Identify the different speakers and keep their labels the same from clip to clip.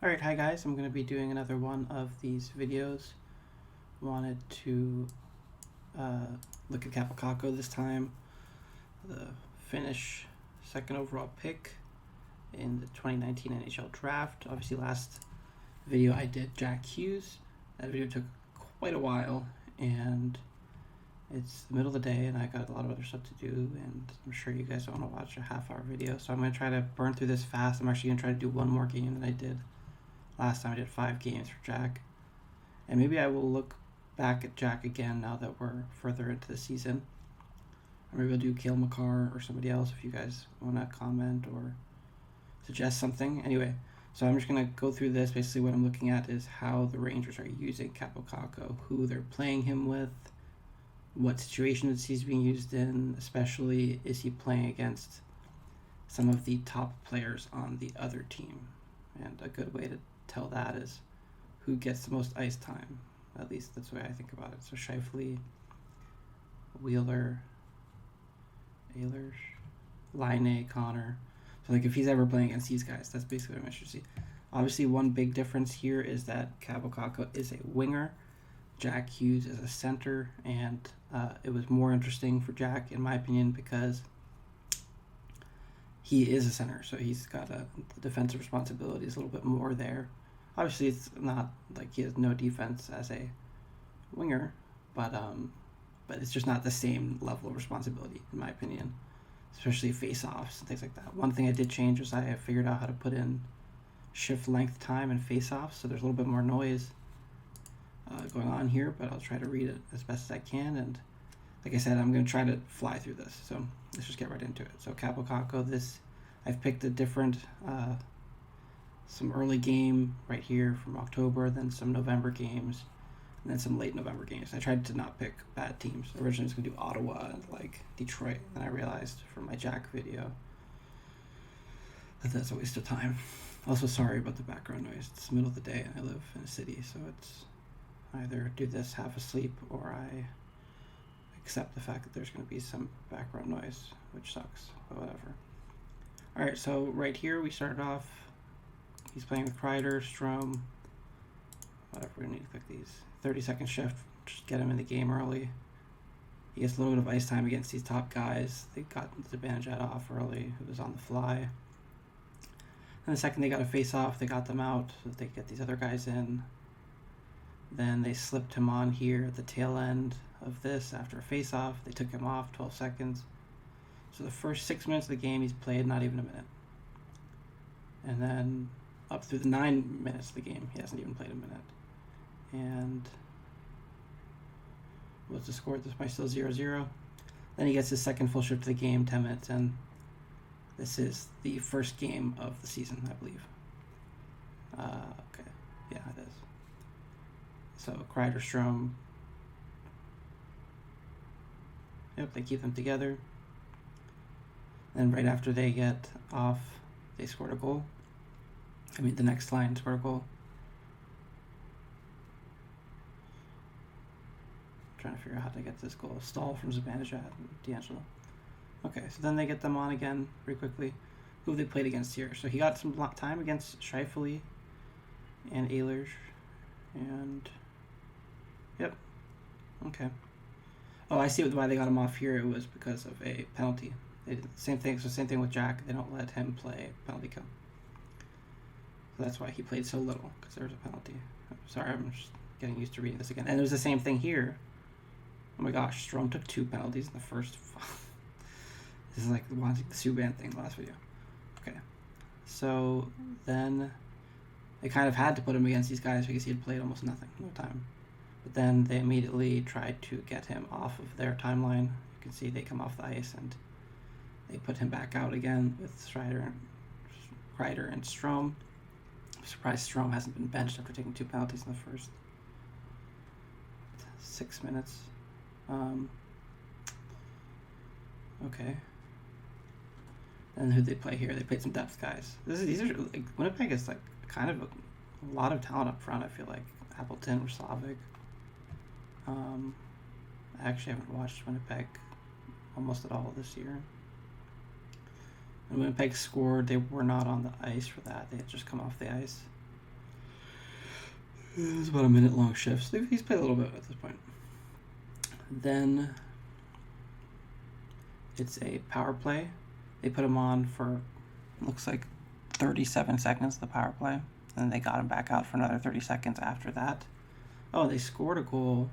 Speaker 1: Alright, hi guys, I'm going to be doing another one of these videos. Wanted to look at Kaapo Kakko this time, the Finnish second overall pick in the 2019 NHL draft. Obviously last video I did Jack Hughes. That video took quite a while and it's the middle of the day and I got a lot of other stuff to do, and I'm sure you guys don't want to watch a half-hour video, so I'm going to try to burn through this fast. I'm actually going to try to do one more game than I did last time. I did 5 games for Jack, and maybe I will look back at Jack again now that we're further into the season. Or maybe I'll do Cale Makar or somebody else if you guys want to comment or suggest something. Anyway, so I'm just going to go through this. Basically what I'm looking at is how the Rangers are using Kaapo Kakko, who they're playing him with, what situations he's being used in, especially is he playing against some of the top players on the other team. And a good way to tell that is who gets the most ice time. At least that's the way I think about it. So Scheifele, Wheeler, Ehlers, Laine, Connor. So like if he's ever playing against these guys, that's basically what I'm interested to see. Obviously one big difference here is that Kaapo Kakko is a winger, Jack Hughes is a center, and it was more interesting for Jack in my opinion because he is a center, so he's got the defensive responsibilities a little bit more there. Obviously, it's not like he has no defense as a winger, but it's just not the same level of responsibility, in my opinion, especially face-offs and things like that. One thing I did change was I figured out how to put in shift length time and face-offs, so there's a little bit more noise going on here, but I'll try to read it as best as I can, and like I said, I'm going to try to fly through this, so let's just get right into it. So Kaapo Kakko, I've picked a different, some early game right here from October, then some November games, and then some late November games. I tried to not pick bad teams. Originally I was going to do Ottawa and like Detroit, and I realized from my Jack video that that's a waste of time. Also, sorry about the background noise. It's the middle of the day and I live in a city, so it's either do this half asleep or I accept the fact that there's going to be some background noise, which sucks, but whatever. Alright, so right here we started off, he's playing with Kreider, Strome, whatever, we need to click these. 30-second shift, just get him in the game early. He gets a little bit of ice time against these top guys. They got Zibanejad off early, who was on the fly. And the second they got a face-off, they got them out so that they could get these other guys in. Then they slipped him on here at the tail end of this after a face-off. They took him off 12 seconds. So the first 6 minutes of the game he's played not even a minute. And then up through the 9 minutes of the game he hasn't even played a minute. And what's the score at this point? Still 0-0. Then he gets his second full shift of the game, 10 minutes in. This is the first game of the season, I believe. Okay. Yeah, it is. So Kreider, Strome. Yep, they keep them together. Then right after they get off, they scored a goal. I mean, the next line scored a goal. I'm trying to figure out how to get this goal. Stall from Zibanejad and D'Angelo. Okay, so then they get them on again pretty quickly. Who have they played against here? So he got some time against Scheifele and Ehlers. And yep. Okay. Oh, I see why they got him off here. It was because of a penalty. They did the same thing. So same thing with Jack. They don't let him play penalty kill. So that's why he played so little, because there was a penalty. Sorry, I'm just getting used to reading this again. And it was the same thing here. Oh my gosh, Strome took 2 penalties in the first. This is like the Subban thing last video. Okay. So then they kind of had to put him against these guys because he had played almost nothing, no time. But then they immediately tried to get him off of their timeline. You can see they come off the ice and they put him back out again with Kreider and Strome. I'm surprised Strome hasn't been benched after taking 2 penalties in the first 6 minutes. Okay. And who'd they play here? They played some depth guys. These are like, Winnipeg is like kind of a lot of talent up front. I feel like Appleton or Slavic. I actually haven't watched Winnipeg almost at all this year. And Winnipeg scored. They were not on the ice for that. They had just come off the ice. It was about a minute long shift. So he's played a little bit at this point. Then it's a power play. They put him on for, looks like 37 seconds, the power play. And they got him back out for another 30 seconds after that. Oh, they scored a goal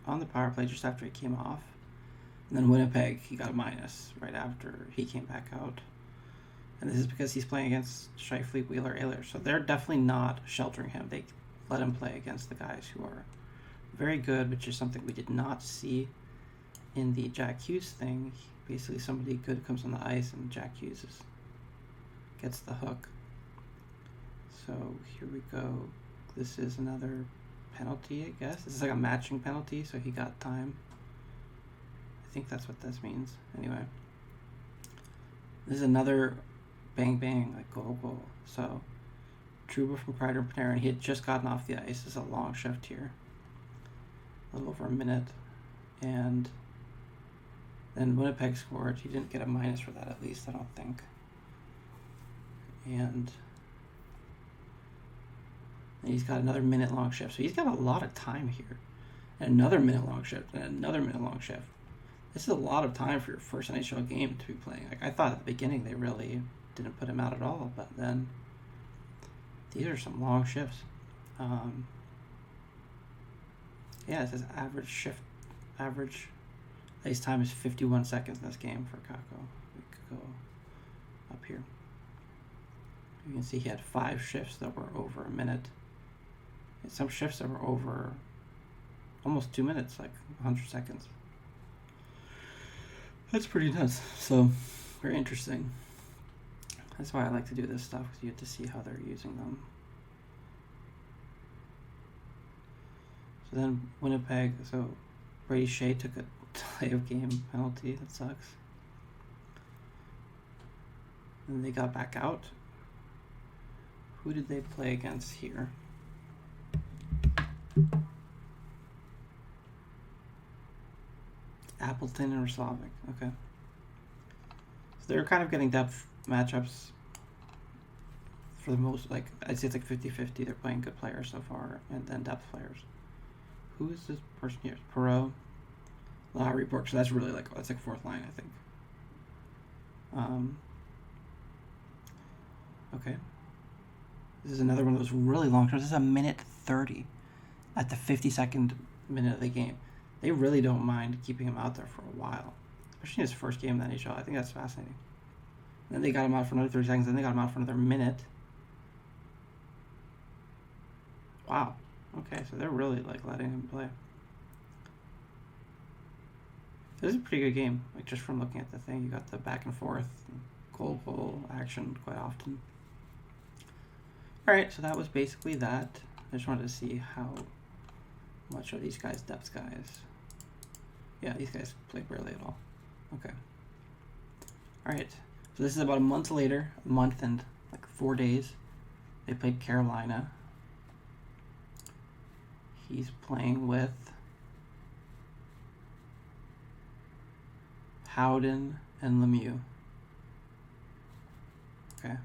Speaker 1: on the power play just after he came off. And then Winnipeg, he got a minus right after he came back out. And this is because he's playing against Scheifele, Wheeler, Ehlers. So they're definitely not sheltering him. They let him play against the guys who are very good, which is something we did not see in the Jack Hughes thing. Basically, somebody good comes on the ice and Jack Hughes gets the hook. So here we go. This is another penalty, I guess. This is like a matching penalty, so he got time. I think that's what this means. Anyway, this is another bang bang, like goal. So Trouba from Kreider and Panarin, he had just gotten off the ice. This is a long shift here, a little over a minute, and then Winnipeg scored. He didn't get a minus for that, at least I don't think. And he's got another minute long shift, so he's got a lot of time here, and another minute long shift, and another minute long shift. This is a lot of time for your first NHL game to be playing. Like, I thought at the beginning they really didn't put him out at all, but then these are some long shifts. Yeah, it says average ice time is 51 seconds in this game for Kakko. We could go up here. You can see he had 5 shifts that were over a minute. And some shifts that were over almost 2 minutes, like 100 seconds. That's pretty nuts. So, very interesting. That's why I like to do this stuff, because you get to see how they're using them. So then Winnipeg, so Brady Shea took a delay of game penalty. That sucks. And they got back out. Who did they play against here? Appleton and Roslovic. Okay. So they're kind of getting depth matchups for the most, like, I'd say it's like 50-50. They're playing good players so far, and then depth players. Who is this person here? Perot, Lowry, Bork. So that's really like, that's like fourth line, I think. Okay. This is another one of those really long terms. This is a minute 30 at the 52nd minute of the game. They really don't mind keeping him out there for a while, especially in his first game in the NHL. I think that's fascinating. And then they got him out for another 30 seconds, then they got him out for another minute. Wow. Okay, so they're really like letting him play. This is a pretty good game. Like, just from looking at the thing, you got the back and forth, goal action quite often. All right, so that was basically that. I just wanted to see how much are these guys depth guys. Yeah, these guys play barely at all. Okay. All right. So this is about a month later, a month and like 4 days. They played Carolina. He's playing with Howden and Lemieux. Okay.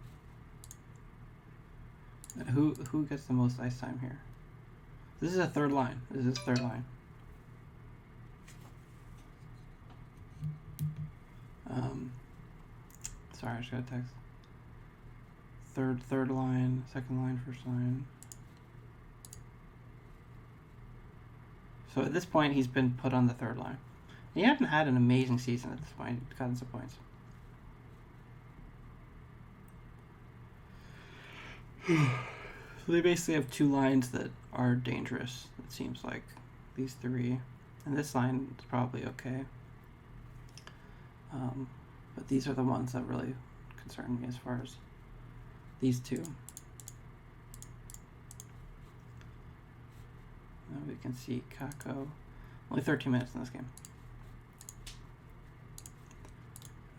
Speaker 1: And who gets the most ice time here? This is a third line. This is third line. Sorry, I just got a text. Third line, second line, first line. So at this point, he's been put on the third line. He hadn't had an amazing season at this point. He's gotten some points. So they basically have 2 lines that are dangerous, it seems like. These 3. And this line is probably okay. But these are the ones that really concern me as far as these 2. Now we can see Kakko. Only 13 minutes in this game.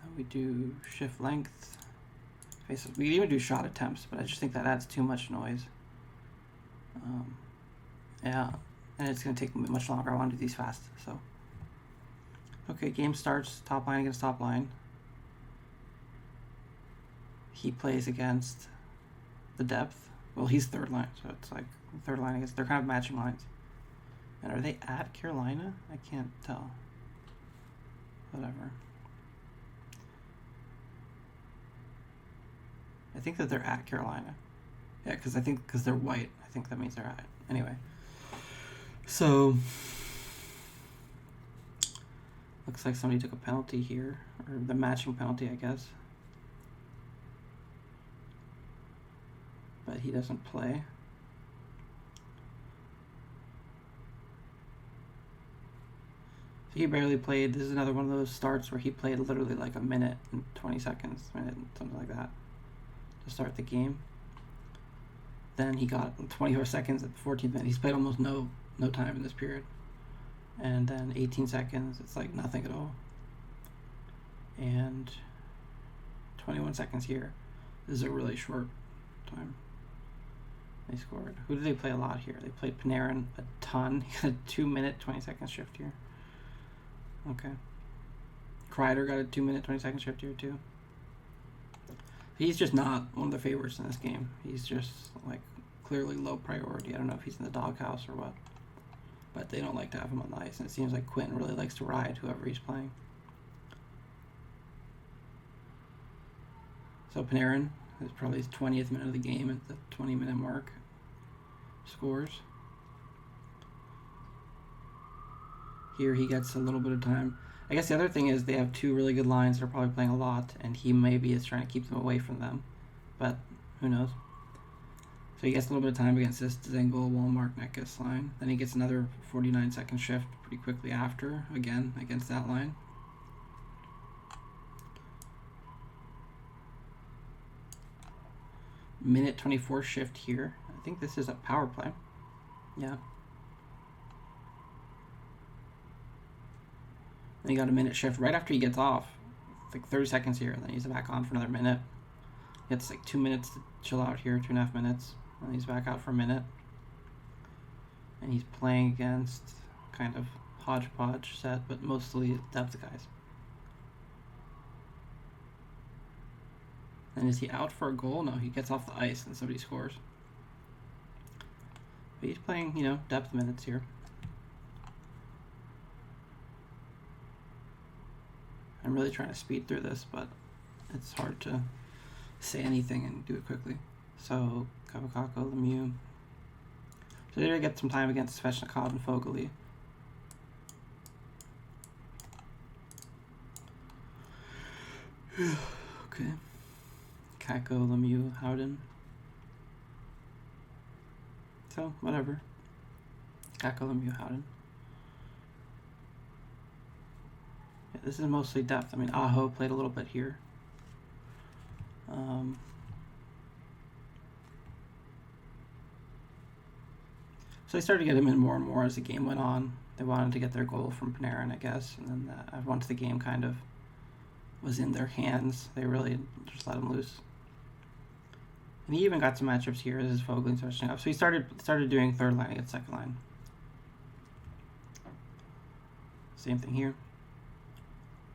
Speaker 1: Now we do shift length. Faces. We can even do shot attempts, but I just think that adds too much noise. Yeah, and it's going to take much longer. I want to do these fast. So, okay, game starts. Top line against top line. He plays against the depth. Well, he's third line, so it's like third line. I guess they're kind of matching lines. And are they at Carolina? I can't tell. Whatever. I think that they're at Carolina. Yeah, because they're white. I think that means they're at. Anyway. So, looks like somebody took a penalty here. Or the matching penalty, I guess. But he doesn't play. He barely played. This is another one of those starts where he played literally like a minute and 20 seconds, something like that, to start the game. Then he got 24 seconds at the 14th minute. He's played almost no time in this period. And then 18 seconds, it's like nothing at all. And 21 seconds here. This is a really short time. They scored. Who did they play a lot here? They played Panarin a ton. He got a 2-minute, 20-second shift here. Okay. Kreider got a 2-minute, 20-second shift here too. He's just not one of the favorites in this game. He's just like clearly low priority. I don't know if he's in the doghouse or what, but they don't like to have him on the ice, and it seems like Quentin really likes to ride whoever he's playing. So Panarin is probably his 20th minute of the game at the 20-minute mark. Scores. Here he gets a little bit of time. I guess the other thing is they have two really good lines that are probably playing a lot, and he maybe is trying to keep them away from them. But who knows? So he gets a little bit of time against this Zengel, Walmart, Neckus line. Then he gets another 49-second shift pretty quickly after, again, against that line. Minute 24 shift here. I think this is a power play. Yeah. Then he got a minute shift right after he gets off. It's like 30 seconds here, and then he's back on for another minute. He gets like 2 minutes to chill out here, 2.5 minutes. And he's back out for a minute. And he's playing against kind of hodgepodge set, but mostly depth guys. And is he out for a goal? No, he gets off the ice and somebody scores. But he's playing, depth minutes here. I'm really trying to speed through this, but it's hard to say anything and do it quickly. So, Kaapo Kakko, Lemieux. So they're going to get some time against Svechnikov and Foegele. Okay. Kakko, Lemieux, Howden. So, whatever. Kakko, Lemieux, Howden. Yeah, this is mostly depth. I mean, Aho played a little bit here. So they started to get him in more and more as the game went on. They wanted to get their goal from Panarin, I guess, and then once the game kind of was in their hands, they really just let him loose. And he even got some matchups here. This is Foegele switching up. So he started doing third line against second line. Same thing here.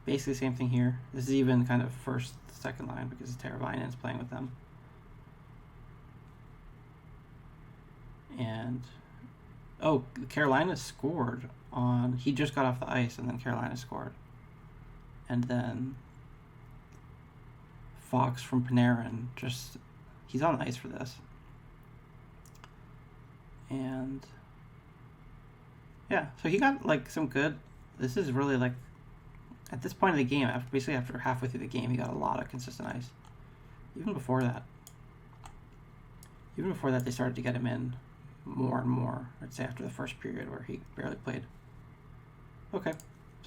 Speaker 1: Basically same thing here. This is even kind of first, second line because Teravainen is playing with them. And Carolina scored on. He just got off the ice, and then Carolina scored. And then Fox from Panarin he's on the ice for this. And yeah, so he got like some good. This is really like at this point of the game, after halfway through the game, he got a lot of consistent ice. Even before that, they started to get him in more and more. I'd say after the first period where he barely played. Okay,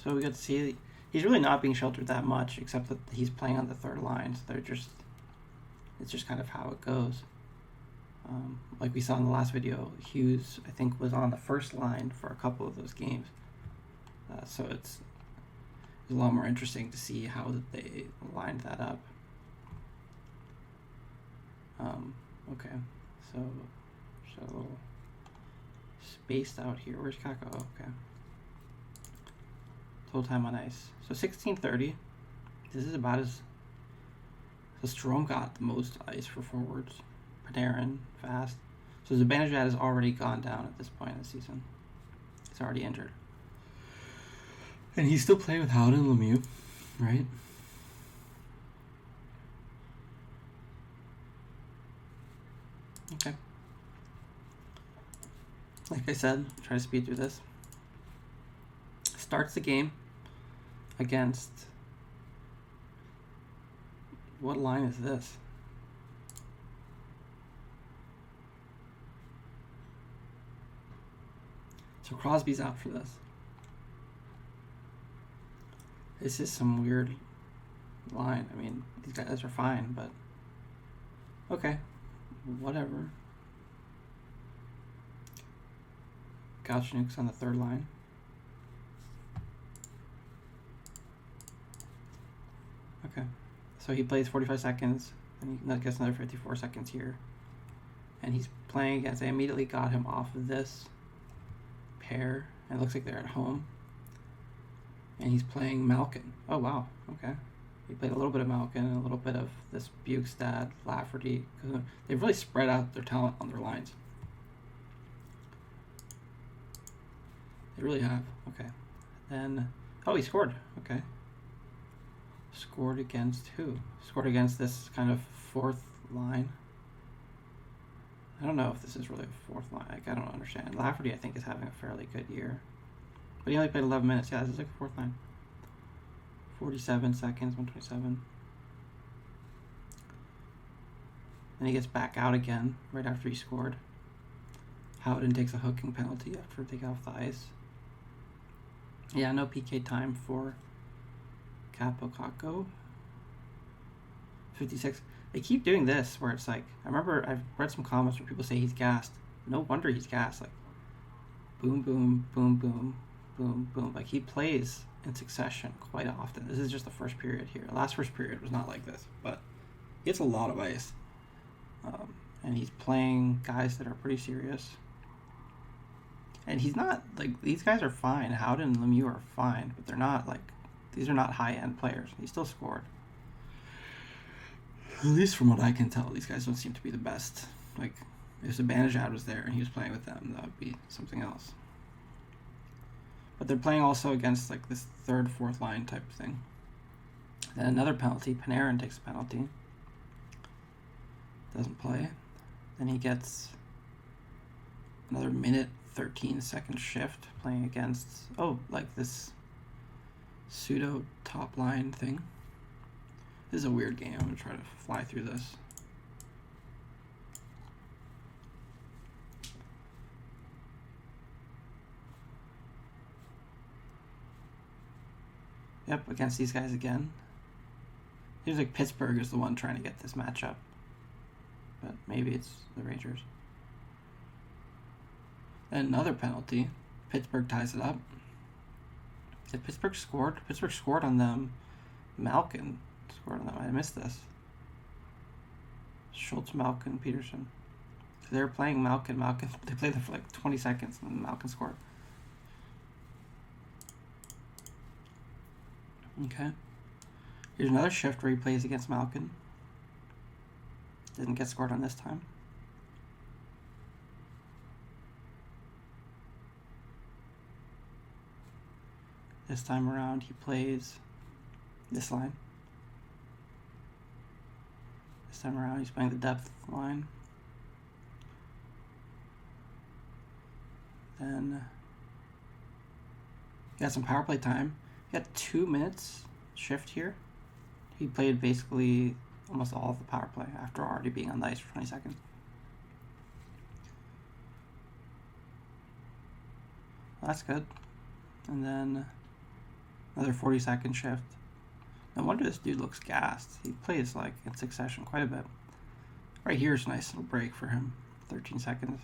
Speaker 1: so we got to see he's really not being sheltered that much, except that he's playing on the third line. So it's just kind of how it goes. Like we saw in the last video, Hughes, I think, was on the first line for a couple of those games. So it's a lot more interesting to see how they lined that up. Okay, so a little spaced out here. Where's Kakko? Oh, okay. Total time on ice. So 16:30. This is about as... So Strome got the most ice for forwards. Panarin fast. So Zibanejad has already gone down at this point in the season. He's already injured. And he's still playing with Howden and Lemieux, right? Okay. Like I said, try to speed through this. Starts the game against... What line is this? So Crosby's out for this. This is some weird line. I mean, these guys are fine, but... Okay. Whatever. Galchenyuk's on the third line. Okay. So he plays 45 seconds, and he gets another 54 seconds here. And he's playing against... I immediately got him off of this pair. And it looks like they're at home. And he's playing Malkin. Oh, wow. Okay. He played a little bit of Malkin and a little bit of this Bukestad, Lafferty. They've really spread out their talent on their lines. They really have. Okay. Then... Oh, he scored. Okay. Scored against who? Scored against this kind of fourth line. I don't know if this is really a fourth line. Like, I don't understand. Lafferty, I think, is having a fairly good year. But he only played 11 minutes. Yeah, this is like a fourth line. 47 seconds, 127. Then he gets back out again right after he scored. Howden takes a hooking penalty after taking off the ice. Yeah, no PK time for Kaapo Kakko. 56. They keep doing this where it's like, I remember I've read some comments where people say he's gassed. No wonder he's gassed. Like, boom, boom, boom, boom, boom, boom. Like, he plays in succession quite often. This is just the first period here. Last first period was not like this, but he gets a lot of ice. And he's playing guys that are pretty serious. And he's not, like, these guys are fine. Howden and Lemieux are fine, but they're not, like, these are not high-end players. He still scored. At least from what I can tell, these guys don't seem to be the best. Like, if Zibanejad was there and he was playing with them, that would be something else. But they're playing also against, like, this third, fourth line type of thing. Then another penalty. Panarin takes a penalty. Doesn't play. Then he gets another minute, 13-second shift playing against, like this pseudo top line thing. This is a weird game. I'm going to try to fly through this. Yep, against these guys again. Seems like Pittsburgh is the one trying to get this matchup. But maybe it's the Rangers. And another penalty. Pittsburgh ties it up. Did Pittsburgh scored? Pittsburgh scored on them. Malkin scored on them. I missed this. Schultz, Malkin, Peterson. So they were playing Malkin. They played them for like 20 seconds and Malkin scored. Okay. Here's another shift where he plays against Malkin. Didn't get scored on this time. This time around, he plays this line. This time around, he's playing the depth line. Then he got some power play time. He got 2 minutes shift here. He played basically almost all of the power play after already being on the ice for 20 seconds. Well, that's good. And then another 40-second shift. No wonder this dude looks gassed. He plays like in succession quite a bit. Right here is a nice little break for him. 13 seconds.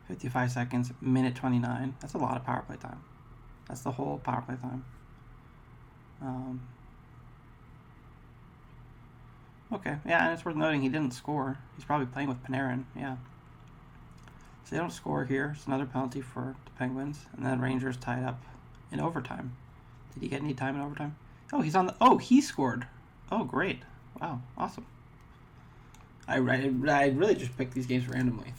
Speaker 1: 55 seconds, minute 29. That's a lot of power play time. That's the whole power play time. Okay, yeah, and it's worth noting he didn't score. He's probably playing with Panarin, yeah. So they don't score here. It's another penalty for the Penguins. And then Rangers tied up in overtime. Did he get any time in overtime? Oh, he's on the... Oh, he scored. Oh, great. Wow, awesome. I really just picked these games randomly.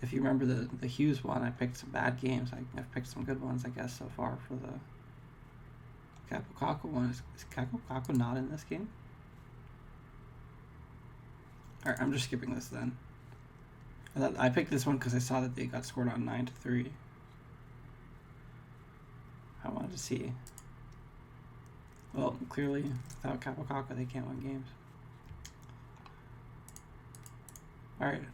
Speaker 1: If you remember the Hughes one, I picked some bad games. I've picked some good ones, I guess, so far for the Kaapo Kakko one. Is Kaapo Kakko not in this game? Alright, I'm just skipping this then. I picked this one because I saw that they got scored on 9-3. I wanted to see. Well, clearly, without Kaapo Kakko, they can't win games. Alright.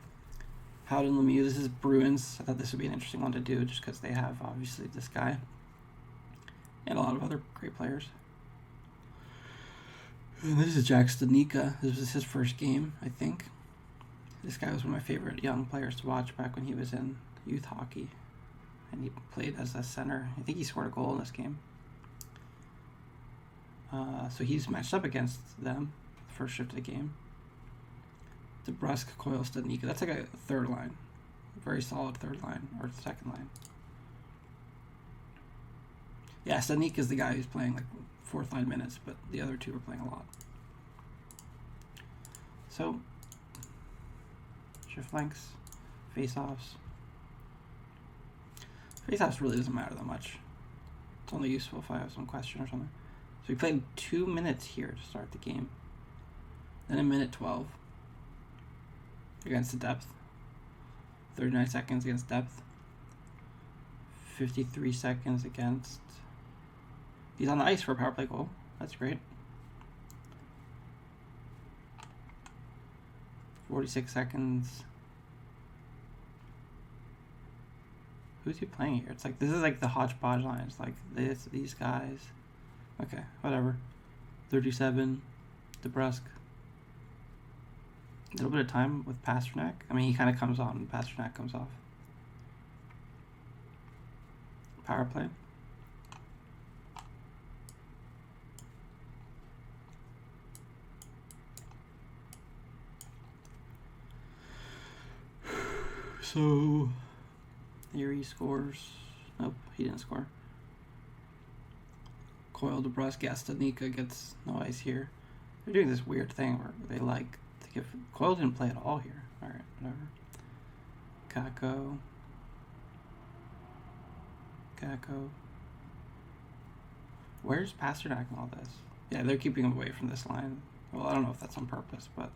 Speaker 1: Howden Lemieux, this is Bruins. I thought this would be an interesting one to do just because they have, obviously, this guy. And a lot of other great players. And this is Jack Stanika. This was his first game, I think. This guy was one of my favorite young players to watch back when he was in youth hockey. And he played as a center. I think he scored a goal in this game. So he's matched up against them the first shift of the game. DeBrusk, Coyle, Stanika. That's like a third line. A very solid third line, or second line. Yeah, Stanika is the guy who's playing like fourth line minutes, but the other two are playing a lot. So, shift lengths, face-offs. Face-offs really doesn't matter that much. It's only useful if I have some question or something. So we played 2 minutes here to start the game. Then a minute 12 against the depth. 39 seconds against depth. 53 seconds against... He's on the ice for a power play goal. That's great. 46 seconds. Who's he playing here? It's like, this is like the hodgepodge line. It's like these guys. Okay, whatever. 37, DeBrusk. A little bit of time with Pasternak. I mean, he kind of comes on and Pasternak comes off. Power play. So, here he scores. Nope, he didn't score. Coyle, DeBrusk, Stanika gets no ice here. They're doing this weird thing where they like to give... Coyle didn't play at all here. Alright, whatever. Kakko. Where's Pasternak in all this? Yeah, they're keeping him away from this line. Well, I don't know if that's on purpose, but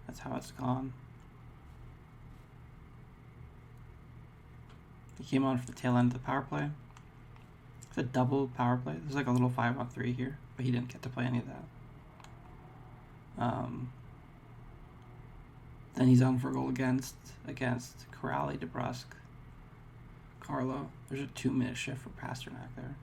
Speaker 1: that's how it's gone. He came on for the tail end of the power play. It's a double power play. There's like a little 5-on-3 here, but he didn't get to play any of that. Then he's on for a goal against Corrali, DeBrusk, Carlo. There's a 2-minute shift for Pasternak there.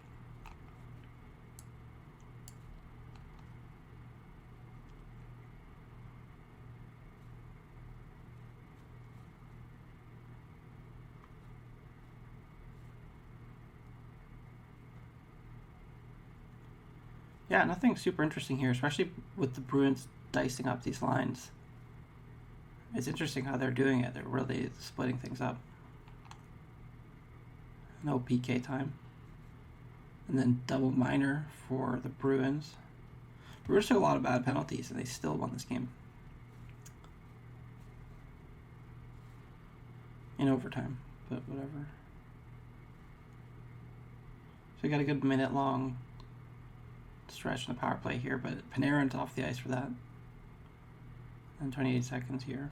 Speaker 1: Yeah, nothing super interesting here, especially with the Bruins dicing up these lines. It's interesting how they're doing it. They're really splitting things up. No PK time. And then double minor for the Bruins. Bruins took a lot of bad penalties, and they still won this game. In overtime, but whatever. So we got a good minute-long stretch in the power play here, but Panarin's off the ice for that. And 28 seconds here.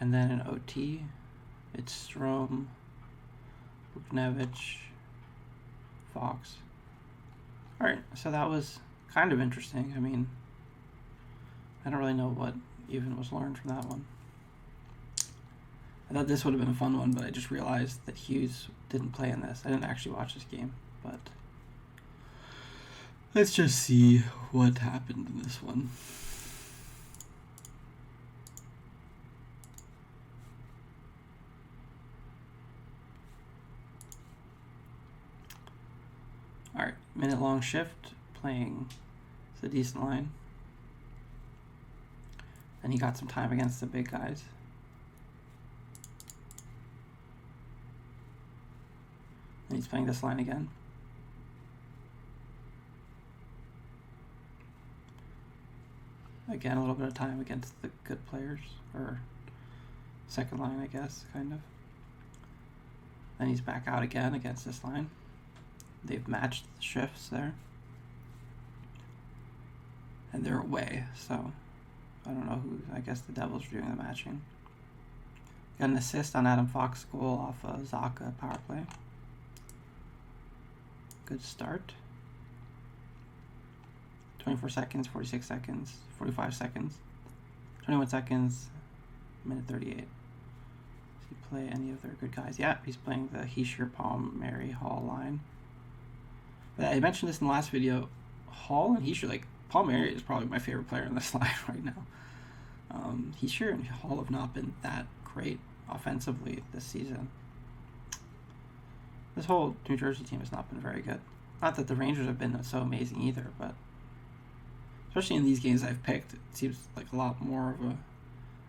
Speaker 1: And then in OT, it's Strome, Buchnevich, Fox. Alright, so that was kind of interesting. I mean, I don't really know what even was learned from that one. I thought this would have been a fun one, but I just realized that Hughes didn't play in this. I didn't actually watch this game, but let's just see what happened in this one. Alright, minute-long shift, playing the decent line. And he got some time against the big guys. And he's playing this line again. Again, a little bit of time against the good players, or second line, I guess, kind of. Then he's back out again against this line. They've matched the shifts there. And they're away, so I don't know who. I guess the Devils are doing the matching. Got an assist on Adam Fox's goal off a Zaka power play. Good start. 24 seconds, 46 seconds, 45 seconds, 21 seconds, minute 38. Does he play any of their good guys? Yeah, he's playing the Heischer, Palmieri, Hall line. But I mentioned this in the last video. Hall and Heischer, like, Palmieri is probably my favorite player in this line right now. Heischer and Hall have not been that great offensively this season. This whole New Jersey team has not been very good. Not that the Rangers have been so amazing either, but especially in these games I've picked, it seems like a lot more of a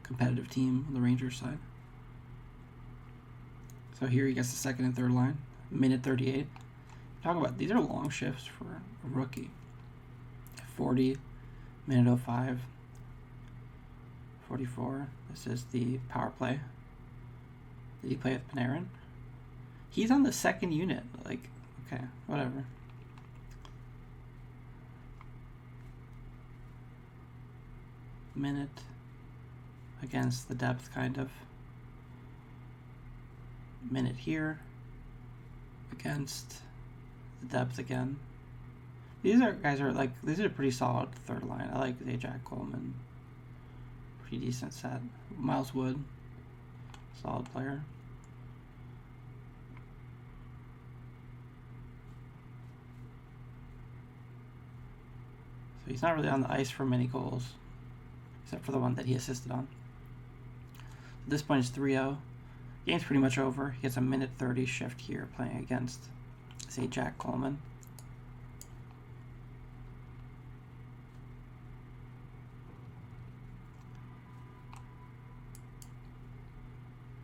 Speaker 1: competitive team on the Rangers side. So here he gets the second and third line, minute 38. Talking about, these are long shifts for a rookie. 40, minute 05, 44. This is the power play. Did he play with Panarin? He's on the second unit. Like, okay, whatever. Minute against the depth, kind of. Minute here against the depth again. These guys are a pretty solid third line. I like the Jack Coleman. Pretty decent set. Miles Wood, solid player. So he's not really on the ice for many goals, except for the one that he assisted on. At this point, it's 3-0. Game's pretty much over. He gets a minute 30 shift here playing against, say, Jack Coleman.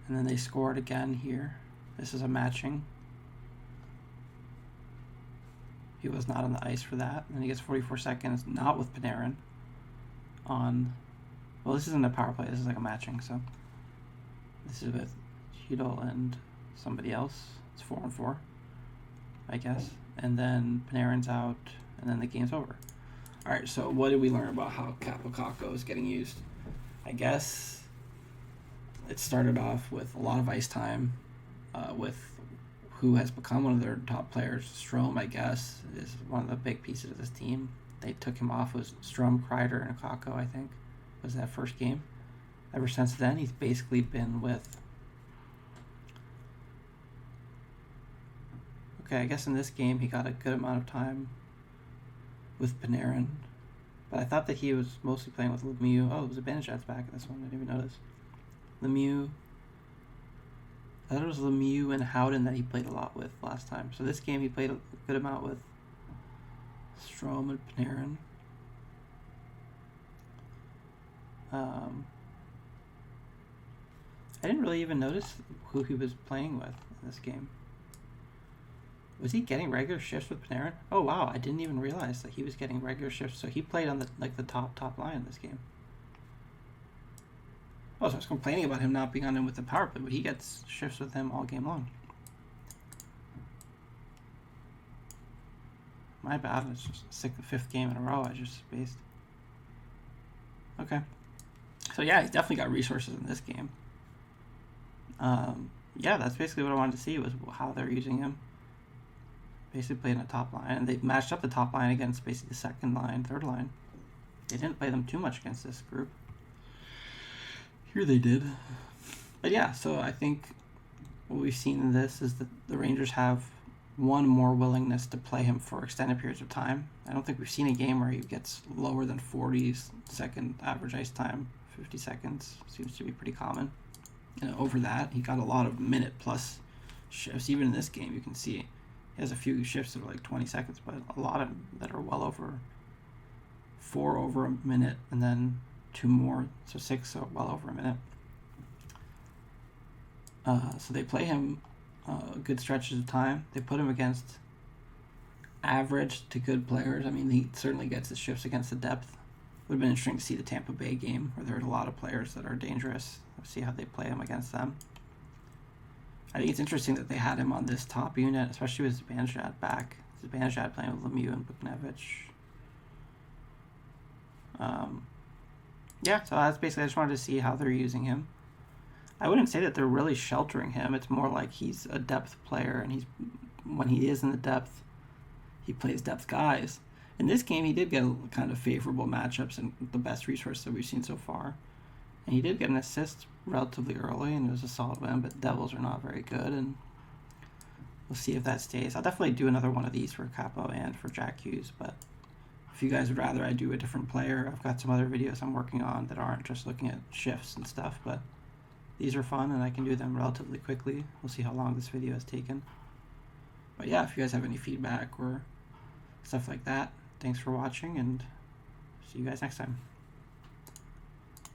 Speaker 1: And then they scored again here. This is a matching. He was not on the ice for that. And then he gets 44 seconds, not with Panarin, on... Well, this isn't a power play. This is like a matching, so... This is with Hudel and somebody else. It's 4-4, I guess. And then Panarin's out, and then the game's over. All right, so what did we learn about how Kaapo Kakko is getting used? I guess it started off with a lot of ice time with who has become one of their top players. Strome, I guess, is one of the big pieces of this team. They took him off. Was Strome, Kreider, and Kakko, I think, was that first game. Ever since then, he's basically been with... Okay, I guess in this game he got a good amount of time with Panarin. But I thought that he was mostly playing with Lemieux. Oh, it was a Banishad's back in this one. I didn't even notice. Lemieux. I thought it was Lemieux and Howden that he played a lot with last time. So this game he played a good amount with Strome and Panarin. I didn't really even notice who he was playing with in this game. Was he getting regular shifts with Panarin? Oh wow, I didn't even realize that he was getting regular shifts. So he played on the top line in this game. Oh, so I was complaining about him not being on him with the power play, but he gets shifts with him all game long. My bad, it's just the fifth game in a row I just spaced. Okay. So yeah, he's definitely got resources in this game. Yeah, that's basically what I wanted to see, was how they're using him. Basically playing a top line, and they've matched up the top line against basically the second line, third line. They didn't play them too much against this group. Here they did. But yeah, so I think what we've seen in this is that the Rangers have one more willingness to play him for extended periods of time. I don't think we've seen a game where he gets lower than 40 second average ice time. 50 seconds seems to be pretty common. And over that, he got a lot of minute plus shifts. Even in this game, you can see he has a few shifts that are like 20 seconds, but a lot of them that are well over 4 over a minute, and then 2 more, so 6, so well over a minute. So they play him good stretches of time. They put him against average to good players. I mean, he certainly gets his shifts against the depth would have been interesting to see the Tampa Bay game where there are a lot of players that are dangerous. Let's see how they play him against them. I think it's interesting that they had him on this top unit, especially with Zibanejad back. Zibanejad playing with Lemieux and Buknevich. Yeah, so that's basically, I just wanted to see how they're using him. I wouldn't say that they're really sheltering him. It's more like he's a depth player, and when he is in the depth, he plays depth guys. In this game, he did get kind of favorable matchups and the best resource that we've seen so far. And he did get an assist relatively early, and it was a solid win, but Devils are not very good, and we'll see if that stays. I'll definitely do another one of these for Kaapo and for Jack Hughes, but if you guys would rather I do a different player, I've got some other videos I'm working on that aren't just looking at shifts and stuff, but these are fun, and I can do them relatively quickly. We'll see how long this video has taken. But yeah, if you guys have any feedback or stuff like that, thanks for watching, and see you guys next time.